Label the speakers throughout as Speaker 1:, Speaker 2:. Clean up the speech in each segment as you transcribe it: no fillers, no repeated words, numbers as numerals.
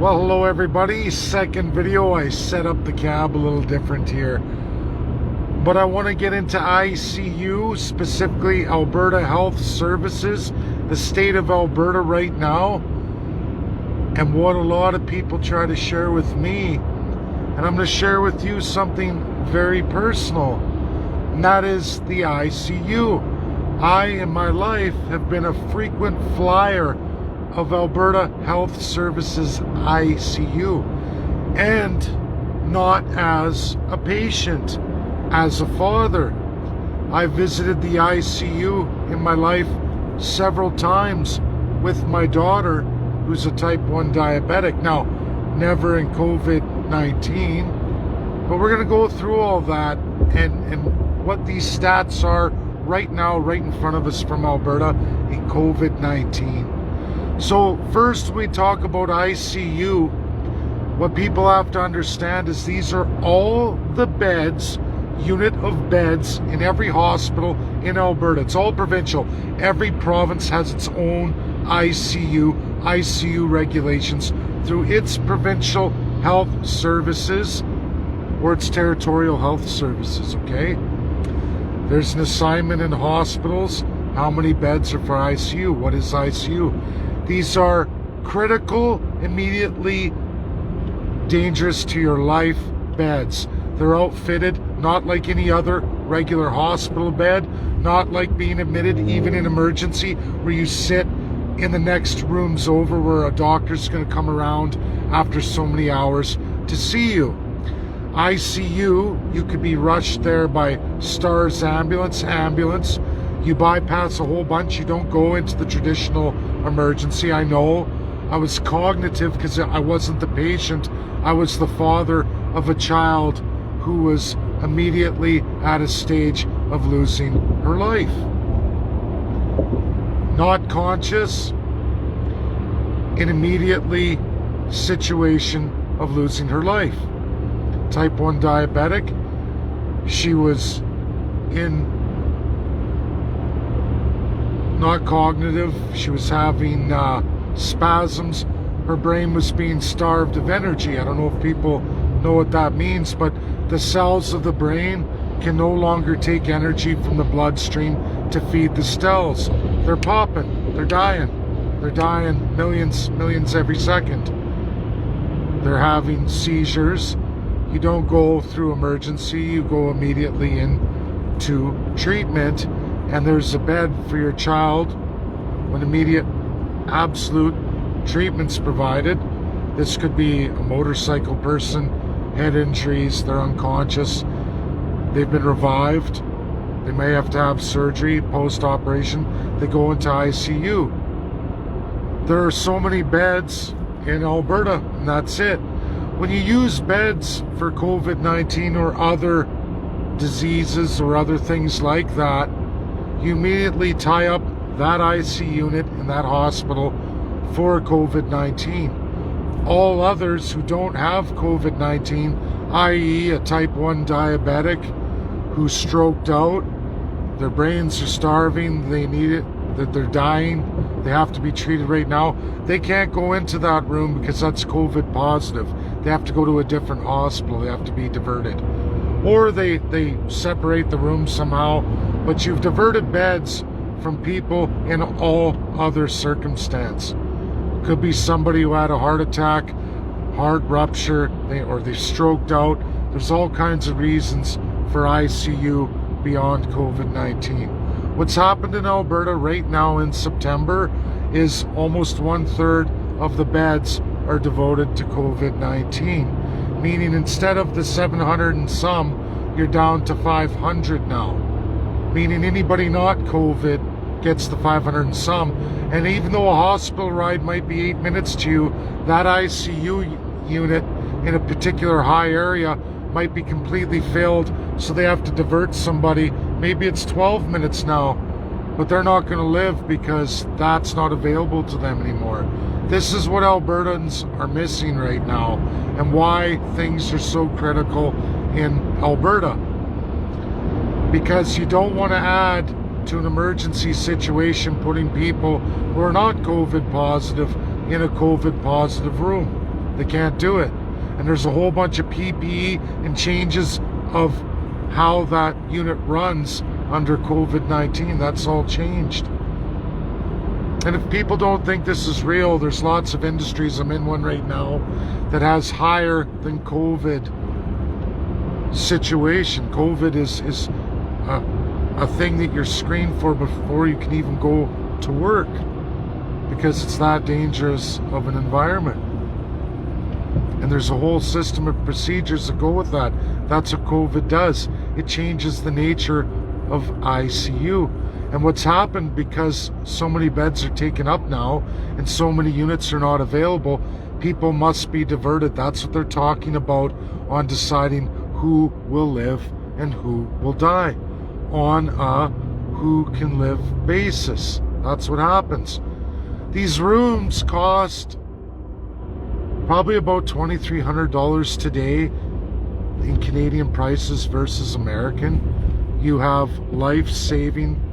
Speaker 1: Well, hello everybody. Second video. I set up the cab a little different here. But I want to get into ICU, specifically Alberta Health Services, the state of Alberta right now, and what a lot of people try to share with me. And I'm going to share with you something very personal, and that is the ICU. I, in my life, have been a frequent flyer of Alberta Health Services ICU, and not as a patient, as a father. I visited the ICU in my life several times with my daughter, who's a type 1 diabetic. Now, never in COVID-19, but we're going to go through all that and what these stats are right now, right in front of us from Alberta in COVID-19. So first we talk about ICU. What people have to understand is these are all the beds, unit of beds in every hospital in Alberta. It's all provincial. Every province has its own ICU regulations through its provincial health services or its territorial health services, okay? There's an assignment in hospitals. How many beds are for ICU? What is ICU? These are critical, immediately dangerous to your life beds. They're outfitted not like any other regular hospital bed, not like being admitted even in emergency where you sit in the next rooms over where a doctor's going to come around after so many hours to see you. ICU, you could be rushed there by STARS ambulance. You bypass a whole bunch. You don't go into the traditional emergency. I know I was cognitive because I wasn't the patient. I was the father of a child who was immediately at a stage of losing her life. Not conscious, in immediately situation of losing her life. Type 1 diabetic. She was not cognitive. She was having spasms. Her brain was being starved of energy. I don't know if people know what that means, but the cells of the brain can no longer take energy from the bloodstream to feed the cells. They're popping. They're dying. They're dying millions every second. They're having seizures. You don't go through emergency. You go immediately into treatment. And there's a bed for your child when immediate absolute treatment's provided. This could be a motorcycle person, head injuries, they're unconscious, they've been revived, they may have to have surgery post-operation, they go into ICU. There are so many beds in Alberta, and that's it. When you use beds for COVID-19 or other diseases or other things like that, you immediately tie up that IC unit in that hospital for COVID-19. All others who don't have COVID-19, i.e. a type 1 diabetic who stroked out, their brains are starving, they need it, that they're dying, they have to be treated right now, they can't go into that room because that's COVID positive. They have to go to a different hospital, they have to be diverted. Or they separate the room somehow, but you've diverted beds from people in all other circumstance. Could be somebody who had a heart attack, heart rupture, or they stroked out. There's all kinds of reasons for ICU beyond COVID-19. What's happened in Alberta right now in September is almost 1/3 of the beds are devoted to COVID-19. Meaning instead of the 700 and some, you're down to 500 now. Meaning anybody not COVID gets the 500 and some. And even though a hospital ride might be 8 minutes to you, that ICU unit in a particular high area might be completely filled, so they have to divert somebody. Maybe it's 12 minutes now, but they're not going to live because that's not available to them anymore. This is what Albertans are missing right now, and why things are so critical in Alberta. Because you don't want to add to an emergency situation putting people who are not COVID positive in a COVID positive room. They can't do it. And there's a whole bunch of PPE and changes of how that unit runs under COVID-19. That's all changed. And if people don't think this is real, there's lots of industries, I'm in one right now, that has higher than COVID situation. COVID is a thing that you're screened for before you can even go to work, because it's that dangerous of an environment. And there's a whole system of procedures that go with that. That's what COVID does. It changes the nature of ICU. And what's happened, because so many beds are taken up now and so many units are not available, people must be diverted. That's what they're talking about on deciding who will live and who will die on a who can live basis. That's what happens. These rooms cost probably about $2,300 today in Canadian prices versus American. You have life-saving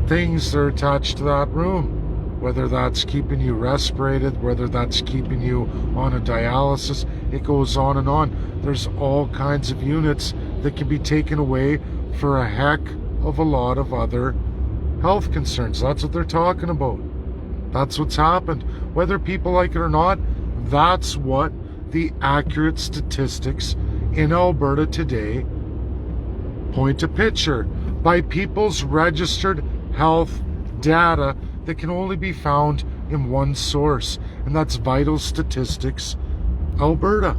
Speaker 1: things that are attached to that room, whether that's keeping you respirated, whether that's keeping you on a dialysis. It goes on and on. There's all kinds of units that can be taken away for a heck of a lot of other health concerns. That's what they're talking about. That's what's happened. Whether people like it or not, that's what the accurate statistics in Alberta today point to picture by people's registered health data that can only be found in one source, and that's Vital Statistics Alberta,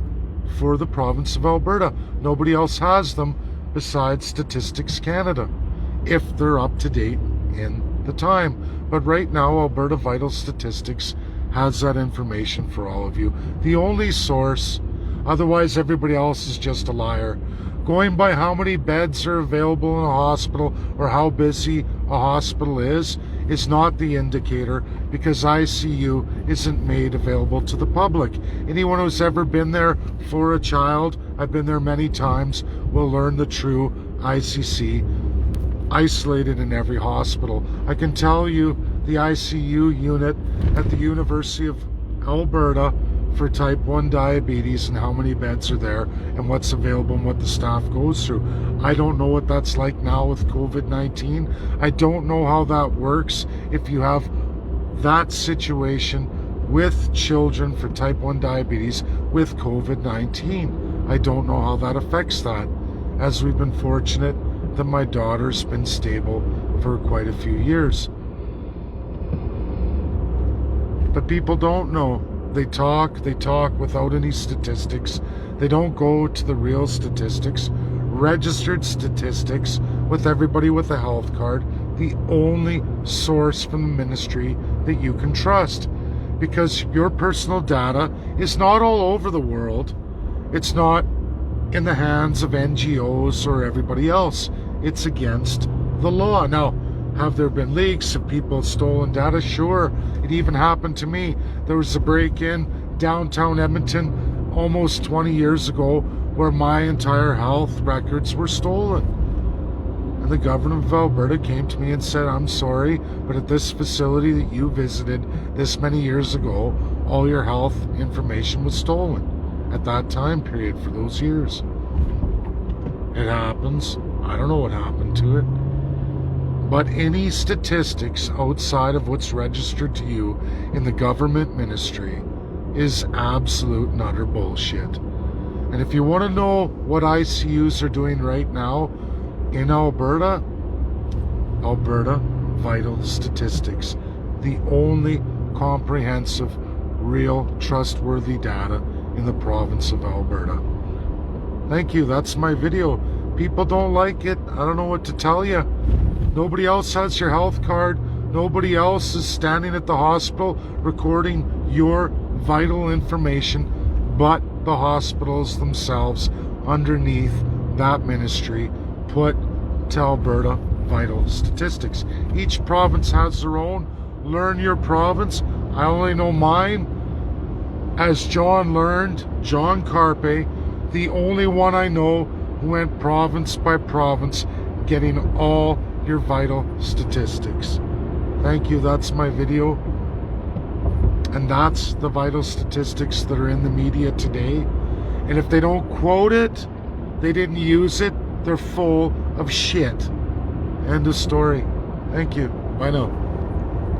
Speaker 1: for the province of Alberta. Nobody else has them besides Statistics Canada, if they're up to date in the time. But right now, Alberta Vital Statistics has that information for all of you. The only source, otherwise everybody else is just a liar. Going by how many beds are available in a hospital or how busy a hospital is not the indicator, because ICU isn't made available to the public. Anyone who's ever been there for a child, I've been there many times, will learn the true ICC isolated in every hospital. I can tell you the ICU unit at the University of Alberta for type 1 diabetes and how many beds are there and what's available and what the staff goes through. I don't know what that's like now with COVID-19. I don't know how that works if you have that situation with children for type 1 diabetes with COVID-19. I don't know how that affects that, as we've been fortunate that my daughter's been stable for quite a few years. But people don't know. They talk without any statistics. They don't go to the real statistics, registered statistics with everybody with a health card, the only source from the ministry that you can trust. Because your personal data is not all over the world. It's not in the hands of NGOs or everybody else. It's against the law. Now, have there been leaks? Have people stolen data? Sure. It even happened to me. There was a break-in downtown Edmonton almost 20 years ago where my entire health records were stolen. And the government of Alberta came to me and said, I'm sorry, but at this facility that you visited this many years ago, all your health information was stolen at that time period for those years. It happens. I don't know what happened to it. But any statistics outside of what's registered to you in the government ministry is absolute and utter bullshit. And if you want to know what ICUs are doing right now in Alberta, Alberta Vital Statistics, the only comprehensive, real, trustworthy data in the province of Alberta. Thank you. That's my video. People don't like it. I don't know what to tell you. Nobody else has your health card. Nobody else is standing at the hospital recording your vital information but the hospitals themselves underneath that ministry put to Alberta Vital Statistics. Each province has their own. Learn your province. I only know mine. As John learned, John Carpe, the only one I know who went province by province getting all your vital statistics. Thank you. That's my video. And that's the vital statistics that are in the media today. And if they don't quote it, they didn't use it, they're full of shit. End of story. Thank you. Bye now.